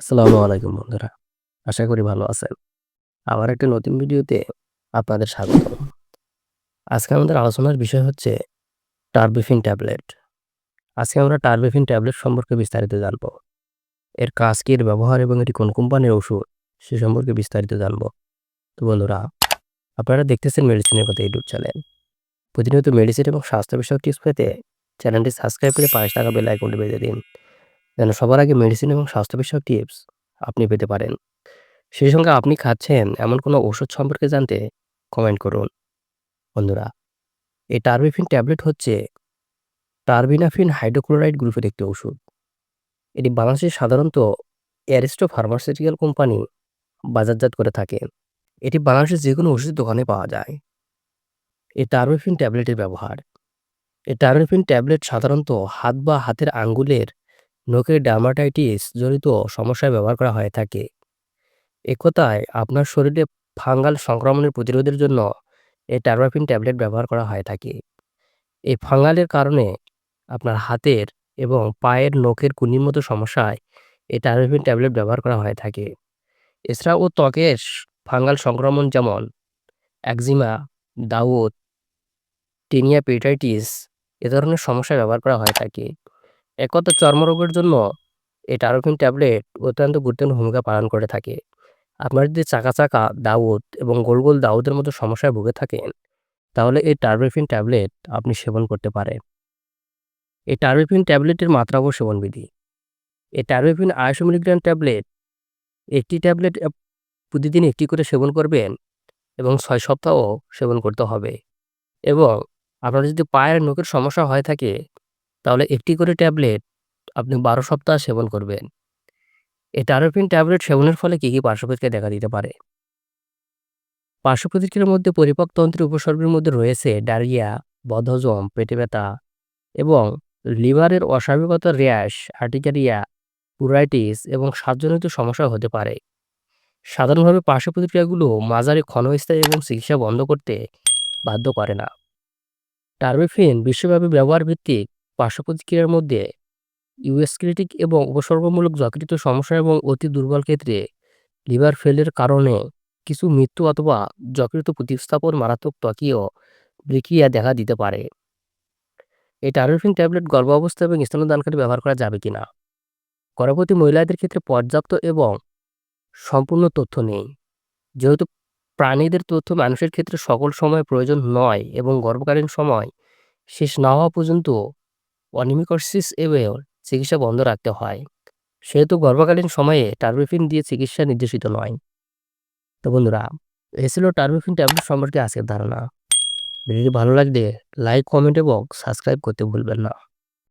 আসসালামু আলাইকুম বন্ধুরা। আশা করি ভালো আছেন। আবার একটা নতুন ভিডিওতে আপনাদের স্বাগতম। আজকে আমাদের আলোচনার বিষয় হচ্ছে টারবিফিন ট্যাবলেট। আজকে আমরা টারবিফিন ট্যাবলেট সম্পর্কে বিস্তারিত জানব। এর কাজ কি, এর ব্যবহার এবং এটি কোন কোম্পানির ওষুধ সে সম্পর্কে বিস্তারিত জানব। তো বন্ধুরা, আপনারা দেখতেছেন মেডিসিনের কথা ইউটিউব চ্যানেল। প্রতিনিয়ত মেডিসিন এবং স্বাস্থ্য বিষয়ক টিপস পেতে চ্যানেলটি সাবস্ক্রাইব করে পাশে থাকা বেল আইকনটি বেজে দিন। যেন সবার আগে মেডিসিন এবং স্বাস্থ্য বিষয়ক টিপস আপনি পেতে পারেন। সেই সঙ্গে আপনি খাচ্ছেন এমন কোনো ওষুধ সম্পর্কে জানতে কমেন্ট করুন। বন্ধুরা, এই টারবিফিন ট্যাবলেট হচ্ছে টারবিনাফিন হাইড্রোক্লোরাইড গ্রুপের একটি ওষুধ। এটি বাংলাদেশে সাধারণত অ্যারিস্টো ফার্মাসিউটিক্যাল কোম্পানি বাজারজাত করে থাকে। এটি বাংলাদেশের যেকোনো ওষুধের দোকানে পাওয়া যায়। এই টারবিফিন ট্যাবলেটের ব্যবহার। এই টারবিফিন ট্যাবলেট সাধারণত হাত বা হাতের আঙ্গুলের নখের ডার্মাটাইটিস জনিত সমস্যায় ব্যবহার করা হয়ে থাকে। একথায় আপনার শরীরে ফাঙ্গাল সংক্রমণের প্রতিরোধের জন্য এই টারবিফিন ট্যাবলেট ব্যবহার করা হয়ে থাকে। এই ফাঙ্গালের কারণে আপনার হাতের এবং পায়ের নখের কুনির মতো সমস্যায় এই টারবিফিন ট্যাবলেট ব্যবহার করা হয়ে থাকে। এছাড়াও ত্বকের ফাঙ্গাল সংক্রমণ যেমন একজিমা, দাউদ, টেনিয়া পেটাইটিস এ ধরনের সমস্যায় ব্যবহার করা হয়ে থাকে। একত চর্মরোগের জন্য এই টারবিফিন ট্যাবলেট অত্যন্ত গুরুত্বপূর্ণ ভূমিকা পালন করে থাকে। আপনার যদি চাকা, চাকা দাউদ এবং গোল, গোল দাউদের মতো সমস্যায় ভুগে থাকেন, তাহলে এই টারবিফিন ট্যাবলেট আপনি সেবন করতে পারেন। এই টারবিফিন ট্যাবলেটের মাত্রা ও সেবনবিধি। এই টারবিফিন ২৫০ মিলিগ্রাম ট্যাবলেট, একটি ট্যাবলেট প্রতিদিন একটি করে সেবন করবেন এবং ৬ সপ্তাহ সেবন করতে হবে। এবং আপনার যদি পায়ের নখের সমস্যা হয়ে থাকে, তাহলে একটি করে ট্যাবলেট আপনি ১২ সপ্তাহ সেবন করবেন। এই টারবিফিন ট্যাবলেট সেবনের ফলে কী, কী পার্শ্বপ্রতিক্রিয়া দেখা দিতে পারে? পার্শ্বপ্রতিক্রিয়ার মধ্যে পরিপাকতন্ত্রের উপসর্গের মধ্যে রয়েছে ডায়রিয়া, বদহজম, পেটে ব্যথা এবং লিভারের অস্বাভাবিকতা, র্যাশ, আর্টিকারিয়া, পুরাইটিস এবং শ্বাসজনিত সমস্যা হতে পারে। সাধারণভাবে পার্শ্বপ্রতিক্রিয়াগুলো মাঝারি ক্ষণস্থায়ী এবং চিকিৎসা বন্ধ করতে বাধ্য করে না। টারবিফিন বিশ্বব্যাপী ব্যবহার ভিত্তিক পার্শ্বপ্রতিক্রিয়ার মধ্যে ইউএসক্রিটিক এবং উপসর্গমূলক যকৃত সমস্যা এবং অতি দুর্বল ক্ষেত্রে লিভার ফেলের কারণে কিছু মৃত্যু অথবা যকৃত প্রতিস্থাপন মারাত্মক ত্বকীয় বিক্রিয়া দেখা দিতে পারে। এই টারবিফিন ট্যাবলেট গর্ভাবস্থা এবং স্তন্যদানকারী ব্যবহার করা যাবে কিনা? গর্ভবতী মহিলাদের ক্ষেত্রে পর্যাপ্ত এবং সম্পূর্ণ তথ্য নেই। যেহেতু প্রাণীদের তথ্য মানুষের ক্ষেত্রে সকল সময় প্রয়োজন নয় এবং গর্ভকালীন সময় শেষ না হওয়া পর্যন্ত অনিমিকোসিস এবং চিকিৎসা বন্ধ রাখতে হয়। সেহেতু গর্ভকালীন সময়ে টারবিফিন দিয়ে চিকিৎসা নির্দেশিত নয়। তো বন্ধুরা, এ ছিল টারবিফিন ট্যাবলেট সম্পর্কে আজকের ধারণা। ভিডিওটি ভালো লাগলে লাইক, কমেন্ট এবং সাবস্ক্রাইব করতে ভুলবেন না।